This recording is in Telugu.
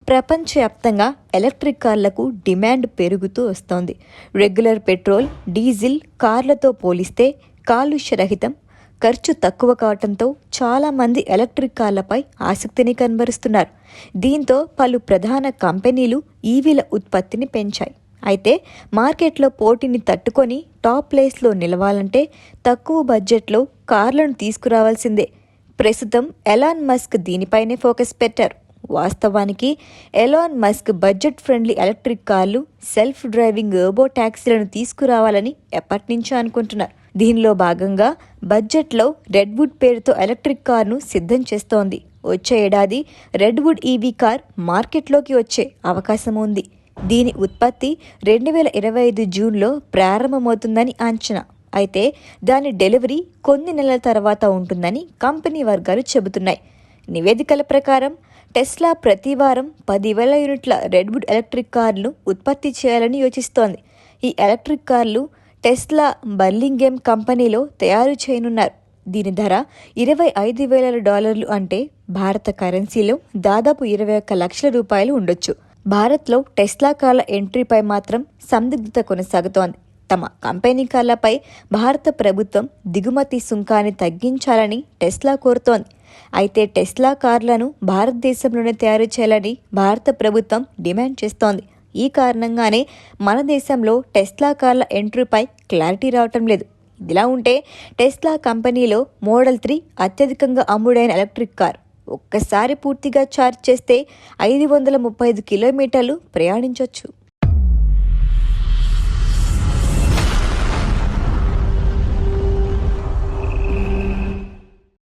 ప్రపంచవ్యాప్తంగా ఎలక్ట్రిక్ కార్లకు డిమాండ్ పెరుగుతూ వస్తోంది. రెగ్యులర్ పెట్రోల్, డీజిల్ కార్లతో పోలిస్తే కాలుష్యరహితం, ఖర్చు తక్కువ కావడంతో చాలామంది ఎలక్ట్రిక్ కార్లపై ఆసక్తిని కనబరుస్తున్నారు. దీంతో పలు ప్రధాన కంపెనీలు ఈవీల ఉత్పత్తిని పెంచాయి. అయితే మార్కెట్లో పోటీని తట్టుకొని టాప్ ప్లేస్లో నిలవాలంటే తక్కువ బడ్జెట్లో కార్లను తీసుకురావాల్సిందే. ప్రస్తుతం ఎలాన్ మస్క్ దీనిపైనే ఫోకస్ పెట్టారు. వాస్తవానికి Elon Musk budget friendly electric కార్లు, సెల్ఫ్ డ్రైవింగ్ రోబో ట్యాక్సీలను తీసుకురావాలని ఎప్పటినుంచో అనుకుంటున్నారు. దీనిలో భాగంగా బడ్జెట్లో రెడ్వుడ్ పేరుతో ఎలక్ట్రిక్ కార్ను సిద్ధం చేస్తోంది. వచ్చే ఏడాది రెడ్వుడ్ ఈవీ కార్ మార్కెట్లోకి వచ్చే అవకాశం ఉంది. దీని ఉత్పత్తి 2025 జూన్లో ప్రారంభమవుతుందని అంచనా. అయితే దాని డెలివరీ కొన్ని నెలల తర్వాత ఉంటుందని కంపెనీ వర్గాలు చెబుతున్నాయి. నివేదికల ప్రకారం టెస్లా ప్రతి వారం 10,000 యూనిట్ల రెడ్వుడ్ ఎలక్ట్రిక్ కార్లను ఉత్పత్తి చేయాలని యోచిస్తోంది. ఈ ఎలక్ట్రిక్ కార్లు టెస్లా బర్లింగెమ్ కంపెనీలో తయారు చేయనున్నారు. దీని ధర $25,000 అంటే భారత కరెన్సీలో దాదాపు 21 లక్షల రూపాయలు ఉండొచ్చు. భారత్లో టెస్లా కార్ల ఎంట్రీపై మాత్రం సందిగ్ధత కొనసాగుతోంది. తమ కంపెనీ కార్లపై భారత ప్రభుత్వం దిగుమతి సుంకాన్ని తగ్గించాలని టెస్లా కోరుతోంది. అయితే టెస్లా కార్లను భారతదేశంలోనే తయారు చేయాలని భారత ప్రభుత్వం డిమాండ్ చేస్తోంది. ఈ కారణంగానే మన దేశంలో టెస్లా కార్ల ఎంట్రీపై క్లారిటీ రావటం లేదు. ఇదిలా ఉంటే టెస్లా కంపెనీలో మోడల్ 3 అత్యధికంగా అమ్ముడైన ఎలక్ట్రిక్ కార్. ఒక్కసారి పూర్తిగా ఛార్జ్ చేస్తే 535 కిలోమీటర్లు ప్రయాణించవచ్చు.